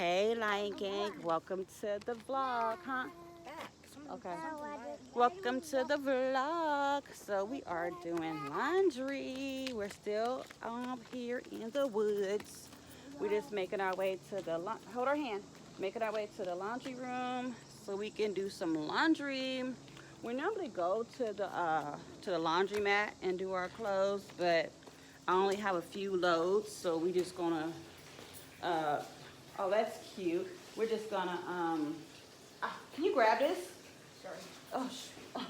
Hey, Lion Gang, welcome to the vlog, huh? Okay. Welcome to the vlog. So we are doing laundry. We're still here in the woods. We're just making our way to the hold our hand. Making our way to the laundry room so we can do some laundry. We normally go to the laundromat and do our clothes, but I only have a few loads, so we just gonna uh, oh, that's cute. We're just gonna, can you grab this? Sorry. Oh, oh,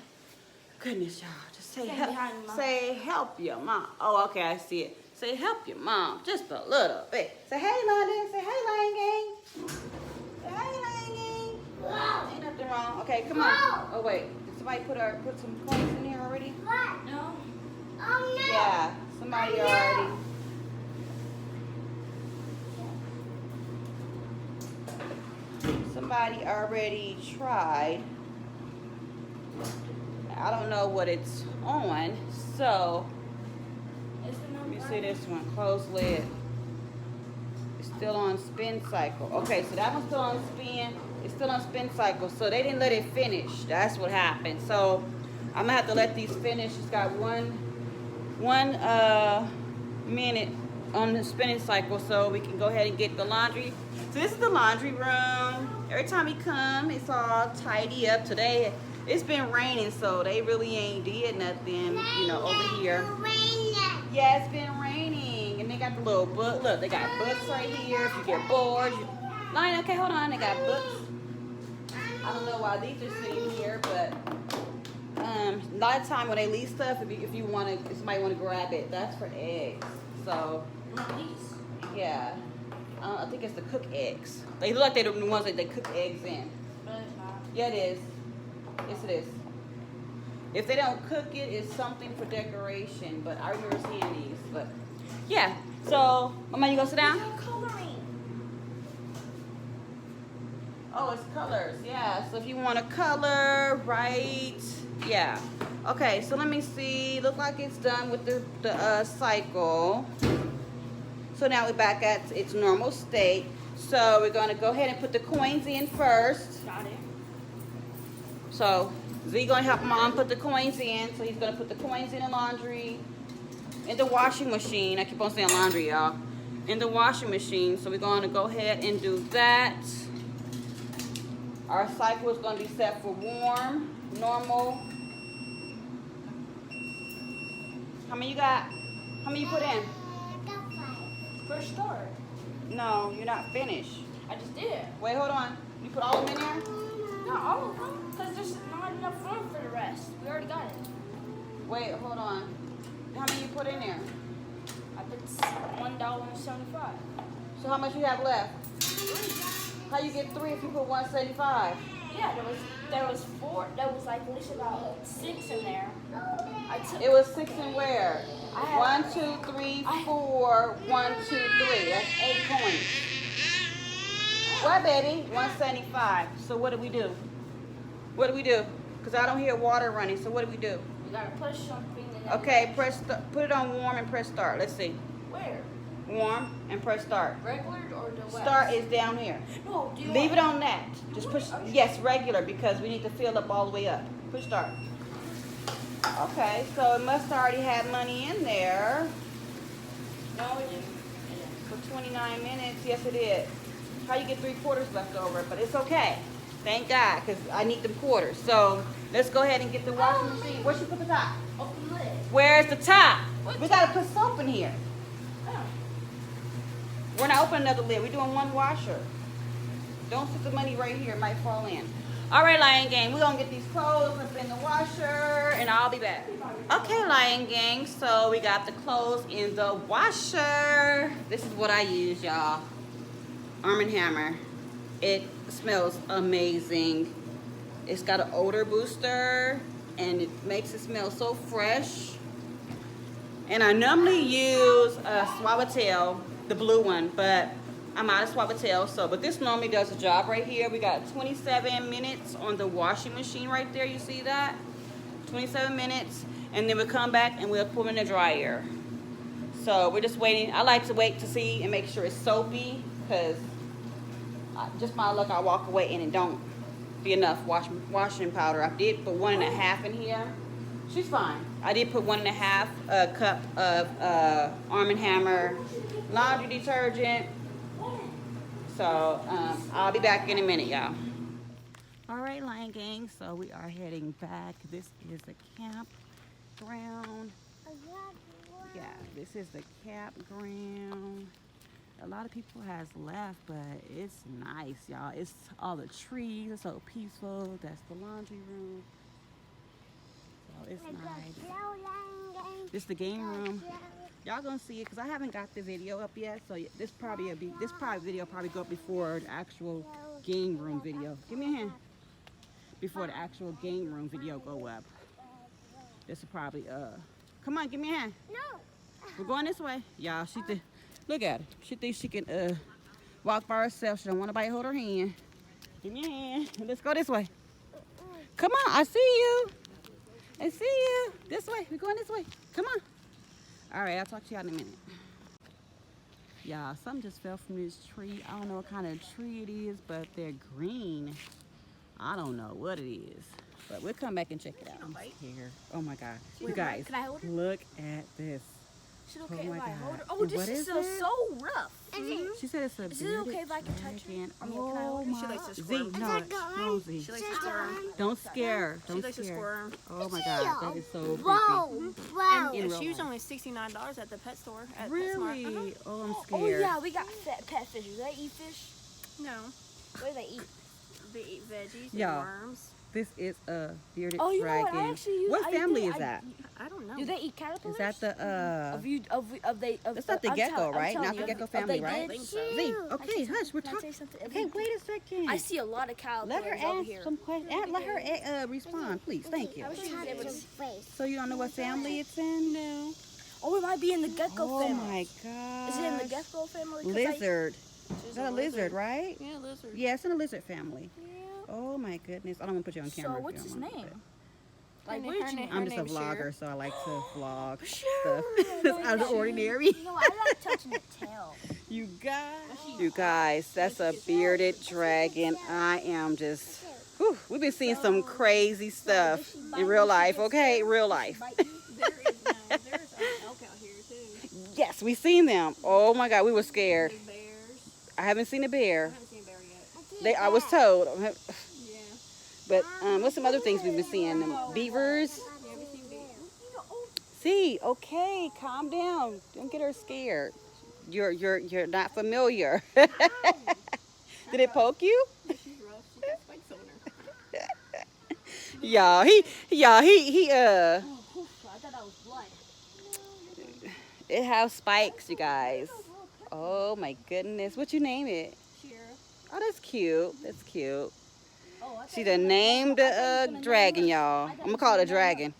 goodness, y'all. Just say Stand help. behind Mom. Say help your mom. Oh, okay, I see it. Say help your mom, just a little bit. Say hey, London. Say hey, Lion Gang. Say hey, Lion Gang. Wow. Ain't nothing wrong. Okay, come on. Oh wait, did somebody put some coins in here already? What? No. Oh no. Yeah, somebody already. Somebody already tried. I don't know what it's on, so let me see this one. Close lid. It's still on spin cycle. Okay, so that one's still on spin. It's still on spin cycle, so they didn't let it finish. That's what happened. So I'm gonna have to let these finish. It's got one minute on the spinning cycle, so we can go ahead and get the laundry. So this is the laundry room. Every time we come, it's all tidy up. Today it's been raining, so they really ain't did nothing, over here. Yeah, it's been raining, and they got the little book. Look, they got books right here. If you get bored, okay, hold on. They got books. I don't know why these are sitting here, but a lot of time when they leave stuff, if you want to, if somebody want to grab it, that's for eggs. So yeah, I think it's the cook eggs. They look like they're the ones that they cook eggs in. But it's not. Yeah, it is. Yes, it is. If they don't cook it, it's something for decoration. But I remember seeing these. But yeah. So, Mama, you gonna sit down? Coloring. Oh, it's colors. Yeah. So if you want to color, write. Yeah. Okay. So let me see. Look like it's done with the cycle. So now we're back at its normal state. So we're gonna go ahead and put the coins in first. Got it. So Z gonna help Mom put the coins in. So he's gonna put the coins in the laundry, in the washing machine. I keep on saying laundry, y'all. In the washing machine. So we're gonna go ahead and do that. Our cycle is gonna be set for warm, normal. How many you got? How many you put in? First start. No, you're not finished. I just did it. Wait, hold on. You put all of them in there? Not all of them, because there's not enough room for the rest. We already got it. Wait, hold on. How many you put in there? I put $1.75. So how much you have left? How you get 3 if you put 175? Yeah, there was 4. There was like at least about 6 in there. It was 6 in where? I have- 1, 2, 3, 4. 1, 2, 3. That's 8 coins. What, baby? 175. So what do we do? What do we do? Because I don't hear water running. So what do we do? You gotta push something and then Okay, put it on warm and press start. Let's see. Where? Warm and press start. Regular or the west? Start is down here. No, do you Leave it want- on that. Just push. Yes, regular, because we need to fill up all the way up. Push start. Okay, so it must already have money in there No, it didn't. for 29 minutes. Yes, it did. How you get 3/4 left over? But it's okay. Thank God, because I need them quarters. So let's go ahead and get the washing machine. Where should you put the top? Open the lid. Where's the top? What We gotta put soap in here. Oh. We're not opening another lid. We're doing one washer. Don't put the money right here. It might fall in. All right, Lion Gang. We're going to get these clothes up in the washer, and I'll be back. Okay, Lion Gang. So we got the clothes in the washer. This is what I use, y'all. Arm & Hammer. It smells amazing. It's got an odor booster, and it makes it smell so fresh. And I normally use a Suavitel, the blue one, but I'm out of Suavitel, but this normally does the job right here. We got 27 minutes on the washing machine right there. You see that? 27 minutes. And then we'll come back and we'll put it in the dryer. So we're just waiting. I like to wait to see and make sure it's soapy, because just my luck, I walk away and it don't be enough washing powder. I did put 1.5 in here. She's fine. I did put 1.5 cup of Arm & Hammer laundry detergent. So I'll be back in a minute, y'all. All right, Lion Gang, so we are heading back. This is the campground. Yeah, this is the campground. A lot of people has left, but it's nice, y'all. It's all the trees. It's so peaceful. That's the laundry room. So it's nice. This is the game room. Y'all gonna see it because I haven't got the video up yet. So this video probably go up before the actual game room video. Give me a hand. Before the actual game room video go up. This will probably come on, give me a hand. No. We're going this way. Y'all, look at her. She thinks she can walk by herself. She don't want nobody to hold her hand. Give me a hand. Let's go this way. Come on, I see you. I see you. This way. We're going this way. Come on. All right, I'll talk to y'all in a minute. Y'all, something just fell from this tree. I don't know what kind of tree it is, but they're green. I don't know what it is. But we'll come back and check it out. I'm scared. Oh my God. You guys, Can I hold her? look at this. Is it okay Oh my if I God. hold her? Oh, this What is is it? so rough. She said it's a Is it okay if I can touch her? dragon. I mean, can I hold her? Oh She my. likes to Z, squirm. no, Z. She likes to squirm. Don't scare. Don't She likes to scare. squirm. Oh my God, that is so creepy. Wow. In And real she was life. only $69 at the pet store at PetSmart. Really? Oh, I'm Oh scared. yeah, we got pet fish. Do they eat fish? No, What do they eat? they eat veggies Yeah. and worms. This is a bearded Oh, you know dragon. what? I actually use. What I family did- is that? I don't know. Do they eat caterpillars? Is that the That's That's not the gecko, right? Not the gecko family, right? think so. Z, okay, hush. We're Can I talking. say something? Okay, wait a second. I see a lot of caterpillars Let her over ask here. some questions. Let her respond, please. Thank you. I wish she was able to. So you don't know what family it's in? No. Oh, it might be in the gecko Oh family. my God. Is it in the gecko family? 'Cause Lizard. She's Is that a lizard, right? Yeah, lizard. Yeah, it's in the lizard family. Yeah. Oh my goodness. I don't want to put you on camera. So if what's you his don't want, name? but Like, Her what did name- you? her I'm just a name's Cher. vlogger, so I like to vlog Sure. stuff. That's out of the ordinary. No, I like touching the tail. You guys, that's a bearded dragon. I am just, whew, we've been seeing some crazy stuff in real life, okay? Real life. There's elk out here too. Yes, we seen them. Oh my God, we were scared. Big bears. I haven't seen a bear. I haven't seen a bear yet. I was told. Yeah. But what's some other things we've been seeing? Beavers. Yeah, we seen bears. See, okay, calm down. Don't get her scared. You're not familiar. Did it poke you? She's rough. She got spikes on her. He I thought that was blood. it has spikes, you guys. Oh my goodness. What you name it? Shira. Oh, that's cute. That's cute. Oh, I She done named the dragon, y'all. I'm gonna call it a dragon.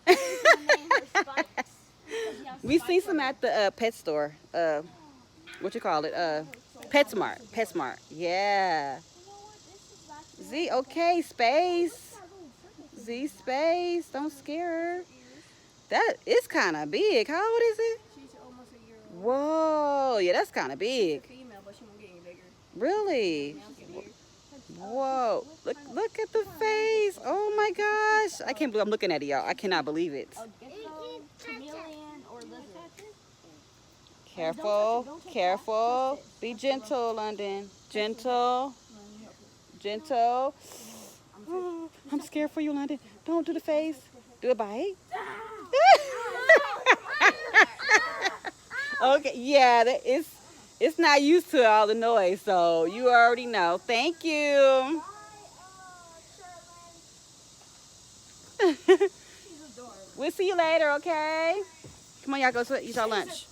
We seen some at the pet store. What you call it? PetSmart. PetSmart. Yeah. Z, okay, space. Z, space. Don't scare her. That is kind of big. How old is it? She's almost a year old. Whoa. Yeah, that's kind of big. Female, but she won't get any bigger. Really? Now get bigger. Whoa. Look at the face. Oh my gosh. I can't believe I'm looking at it, y'all. I cannot believe it. A gecko, chameleon, or lizard. Careful, careful. Be gentle, London. Gentle. Gentle. Oh, I'm scared for you, London. Don't do the face. Do a bite. Okay, yeah, it's not used to all the noise, so you already know. Thank you. We'll see you later, okay? Come on, y'all, go eat your lunch.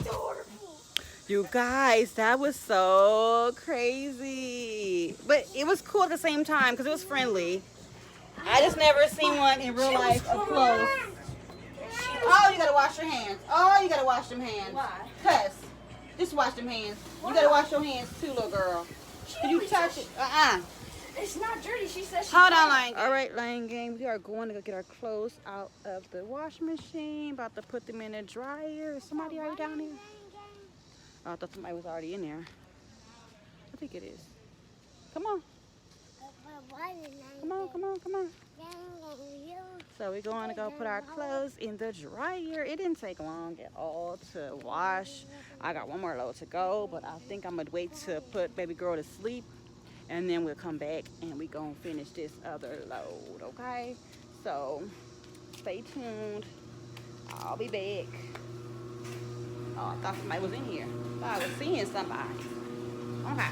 You guys, that was so crazy. But it was cool at the same time because it was friendly. I just never seen one in real life up close. Oh, you gotta wash your hands. Oh, you gotta wash them hands. Why? Cuz, just wash them hands. You gotta wash your hands too, little girl. Can you touch it? It's not dirty. She says. Hold on, Lion Gang. All right, Lion Gang, we are going to go get our clothes out of the washing machine. About to put them in the dryer. Is somebody already down here? Oh, I thought somebody was already in there. I think it is. Come on. Come on, come on, come on. So we're going to go put our clothes in the dryer. It didn't take long at all to wash. I got one more load to go, but I think I'm gonna wait to put baby girl to sleep, and then we'll come back and we gonna finish this other load, okay? So stay tuned. I'll be back. Oh, I thought somebody was in here. I thought I was seeing somebody. Okay.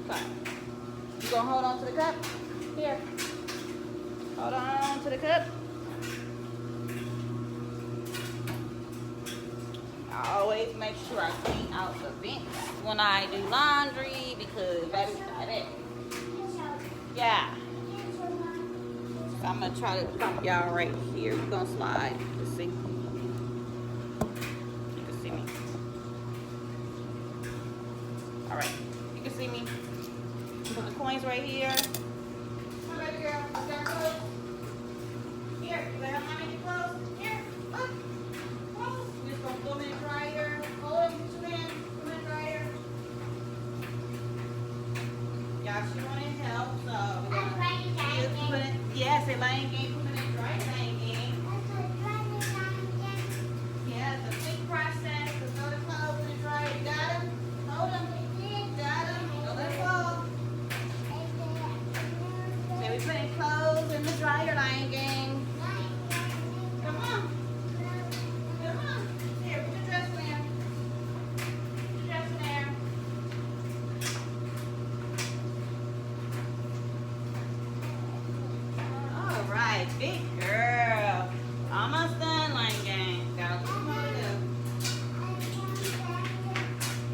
Okay. You gonna hold on to the cup? Here. Hold on to the cup. I always make sure I clean out the vents when I do laundry because baby got it. Yeah. So I'm gonna try to pump y'all right here. We're gonna slide. Let's see. You can see me. All right. You can see me. Put the coins right here. Come back here. Is that close? Here. You better have mommy get close. Here. Look. Close. We're just gonna throw them in the dryer. Hold it. Put your hands. Put them in the dryer. Y'all, she wanted help, so we're gonna put it. Yes, a laying game. Put it in the dryer. Laying game. Yeah, it's a quick process. So throw the clothes in the dryer. You got them? Hold them. Got them. Don't let it fall. So we putting clothes in the dryer, laying game. Come on. Come on. Here, put your dress in there. Put your dress in there. All right, big girl. Almost done, laying game. Got a little more to do.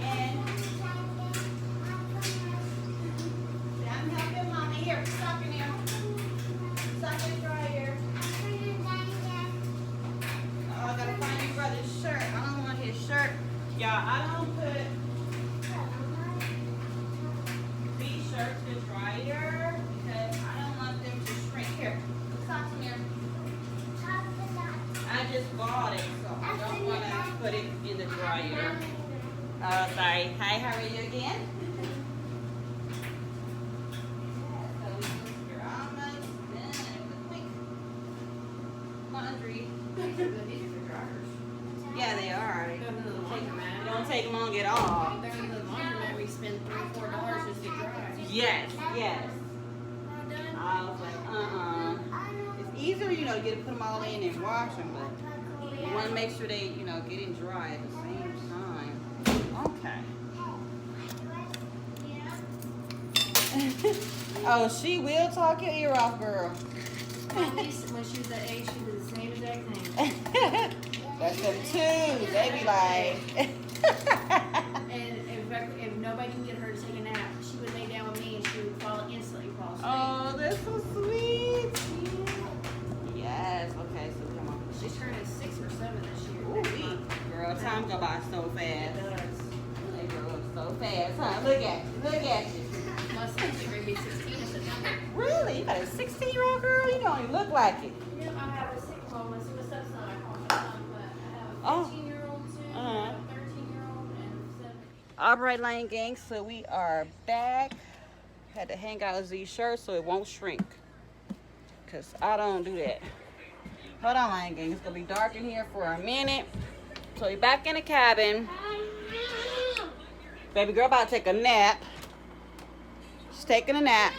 And I'm helping mommy. Here, stop in here. Stop in the dryer. Oh, I gotta find your brother's shirt. I don't want his shirt. Y'all, I don't put these shirts in the dryer because I don't want them to shrink. Here, put socks in here. I just bought it, so I don't want to put it in the dryer. Oh, sorry. Hi, how are you again? You're almost done with quick laundry. Yeah, they are. They don't take long at all. They're in the laundromat. We spend $3 or $4 just to dry. Yes, yes. I was like, It's easier, you know, to put them all in and wash them, but you want to make sure they, you know, get in dry at the same time. Okay. Oh, she will talk your ear off, girl. At least when she was that age, she was the same exact thing. That's them too. They be like. And if nobody can get her to take a nap, she would lay down with me and she would instantly fall asleep. Oh, that's so sweet. Yes. Okay, so come on. She's turning 6 or 7 this year. Ooh, girl, time go by so It fast. does. They grow up so fast, huh? Look at you. Look at you. My son's going to be 16 in September. Really? You got a 16-year-old girl? You don't even look like it. Yeah, I have a 6-year-old. My stepson, I call my son, but I have a 15-year-old too, I have a 13-year-old, and 7. All right, Lane Gang, so we are back. Had to hang out these shirts so it won't shrink. Because I don't do that. Hold on, Lane Gang. It's going to be dark in here for a minute. So we're back in the cabin. Baby girl about to take a nap. She's taking a nap.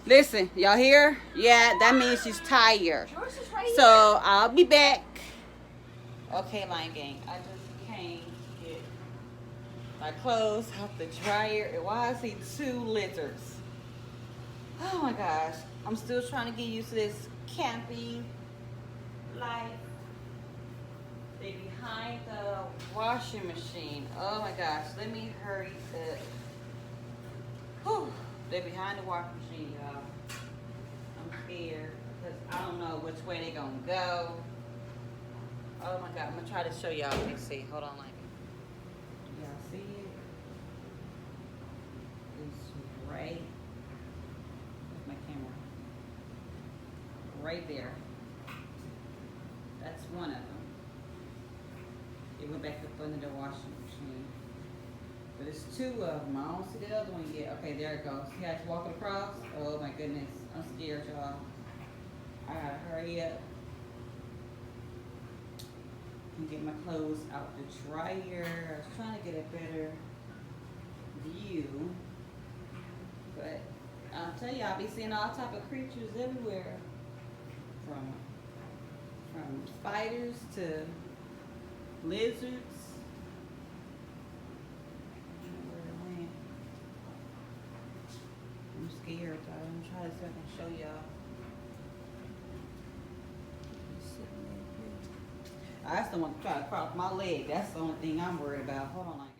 Listen, y'all hear? Yeah, that means she's tired. So I'll be back. Okay, Lion Gang. I just came to get my clothes out the dryer. And why I see 2 lizards. Oh my gosh. I'm still trying to get used to this camping life. They behind the washing machine. Oh my gosh. Let me hurry up. Whew. They're behind the washing machine, y'all. I'm scared because I don't know which way they're gonna go. Oh my God, I'm gonna try to show y'all. Let me see. Hold on, like, y'all see it? It's right. Where's my camera? Right there. That's one of them. It went back up under the washing machine. But There's two of them. I don't see the other one yet. Okay, there it goes. See how it's walking across? Oh my goodness. I'm scared, y'all. I gotta hurry up and get my clothes out the dryer. I was trying to get a better view. But I'll tell you, I'll be seeing all type of creatures everywhere. From spiders to lizards. I'm scared, y'all. I'm trying to see if I can show y'all. I just don't want to try to cross my leg. That's the only thing I'm worried about. Hold on, like.